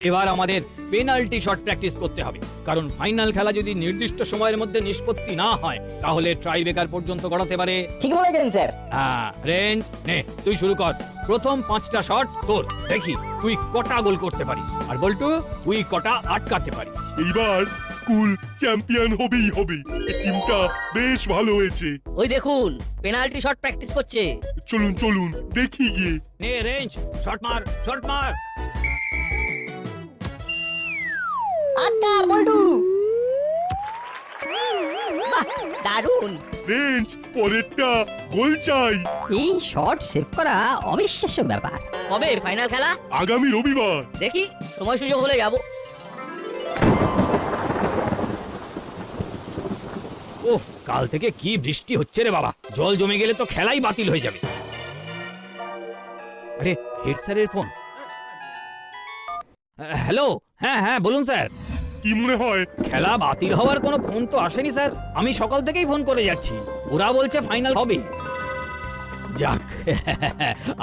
এবার আমাদের penalty shot practice করতে হবে, কারণ ফাইনাল খেলা যদি নির্দিষ্ট সময়ের মধ্যে নিষ্পত্তি না হয় তাহলে ট্রাই ব্রেকার পর্যন্ত গড়াতে পারে। ঠিক বলেছেন স্যার। হ্যাঁ, রেঞ্জ নে, তুই শুরু কর। প্রথম 5টা শট তোর, দেখি তুই কটা গোল করতে পারিস, আর বল্টু তুই কটা আটকাতে পারিস। এইবার স্কুল চ্যাম্পিয়ন হবেই হবে। এই টিমটা বেশ ভালো হয়েছে। ওই দেখুন পেনাল্টি শট প্র্যাকটিস করছে। চলুন চলুন দেখি গিয়ে। নে রেঞ্জ, শট মার, শট মার। আটকা বল্টু। বাহ, দারুণ। রেঞ্জ, পরেরটা গোল চাই। এই শট সেভ করা অবিশ্বাস্য ব্যাপার। কবে ফাইনাল খেলা? আগামী রবিবার। দেখি সময় সুযোগ হলে যাব। ওহ, কাল থেকে কি বৃষ্টি হচ্ছে রে বাবা, জল জমে গেলে তো খেলাই বাতিল হয়ে যাবে। আরে হেড স্যারের ফোন। হ্যালো, হ্যাঁ হ্যাঁ বলুন স্যার। কি মনে হয়? খেলা বাতিল হওয়ার কোনো ফোন তো আসেনি স্যার, আমি সকাল থেকেই ফোন করে যাচ্ছি, ওরা বলছে ফাইনাল হবে। যাক,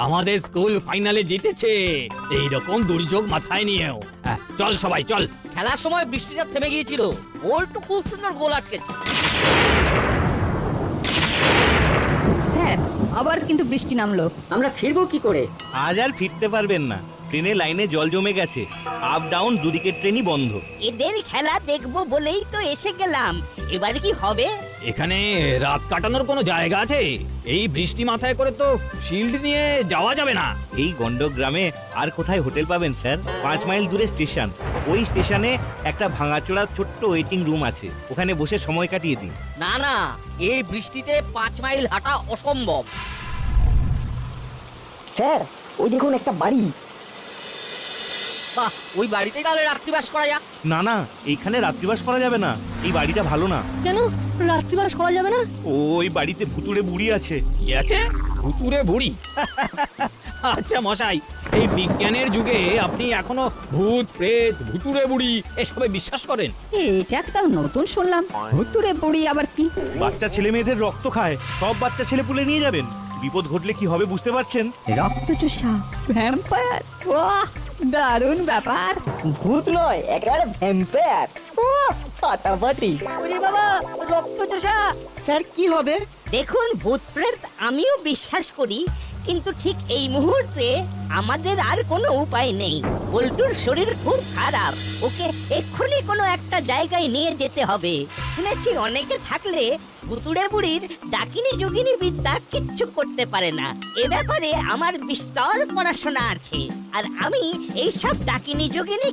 আমাদের স্কুল ফাইনালে জিতেছে, এইরকম দুর্যোগ মাথায় নিয়েও। চল সবাই চল। খেলার সময় বৃষ্টিটা থেমে গিয়েছিল, ওল্টু খুব সুন্দর গোল আটকেছে। স্যার আবার কিন্তু বৃষ্টি নামলো। আমরা ফিরবো কি করে? আজ আর ফিরতে পারবেন না, ট্রেনে লাইনে জল জমে গেছে, আপ ডাউন দুদিকের ট্রেনই বন্ধ। এদের খেলা দেখবো বলেই তো এসে গেলাম, এবার কি হবে? এখানে রাত কাটানোর কোনো জায়গা আছে? এই বৃষ্টি মাথায় করে তো শিল্ড নিয়ে যাওয়া যাবে না। এই গন্ডগ্রামে আর কোথায় হোটেল পাবেন স্যার? 5 মাইল দূরে স্টেশন, ওই স্টেশনে একটা ভাঙাচোরা ছোট্ট ওয়েটিং রুম আছে, ওখানে বসে সময় কাটিয়ে দিন। না না, এই বৃষ্টিতে 5 মাইল হাঁটা অসম্ভব। স্যার ওই দেখুন একটা বাড়ি। বাহ, ওই বাড়িতেই তাহলে রাত্রিবাস করা যাক। না না, এইখানে রাত্রিবাস করা যাবে না, এই বাড়িটা ভালো না। কেন রাত্রিবাস করা যাবে না? ওই বাড়িতে ভুতুড়ে বুড়ি আছে। কি আছে? ভুতুরে বুড়ি? আচ্ছা মশাই, এই বিজ্ঞানের যুগে আপনি এখনো ভূত প্রেত ভুতুরে বুড়ি এসবে বিশ্বাস করেন? এটা একটা নতুন শুনলাম। ভুতুরে বুড়ি আবার কি? বাচ্চা ছেলে মেয়েদের রক্ত খায়, সব বাচ্চা ছেলে পুলে নিয়ে যাবেন, বিপদ ঘটলে কি হবে বুঝতে পারছেন? রক্তচোষা ভ্যাম্পায়ার, বাহ দারুণ ব্যাপার। ভূত নয়, একেবারে ভ্যাম্পায়ার। ও ফাটাফাটি। ওরে বাবা, রক্তচোষা। স্যার কি হবে? দেখুন ভূত প্রেত আমিও বিশ্বাস করি, কিন্তু ঠিক এই মুহূর্তে আমাদের আর কোনো উপায় নেই। বল্টুর শরীর খুব খারাপ, ওকে এক্ষুনি কোনো একটা জায়গায় নিয়ে যেতে হবে। শুনেছি অনেকে থাকলে ভুতুড়ে বুড়ির ডাকিনী যোগিনী বিদ্যা কিচ্ছু করতে পারে না। এ ব্যাপারে আমার বিস্তর পড়াশোনা আছে, আর আমি এইসব ডাকিনী যোগিনী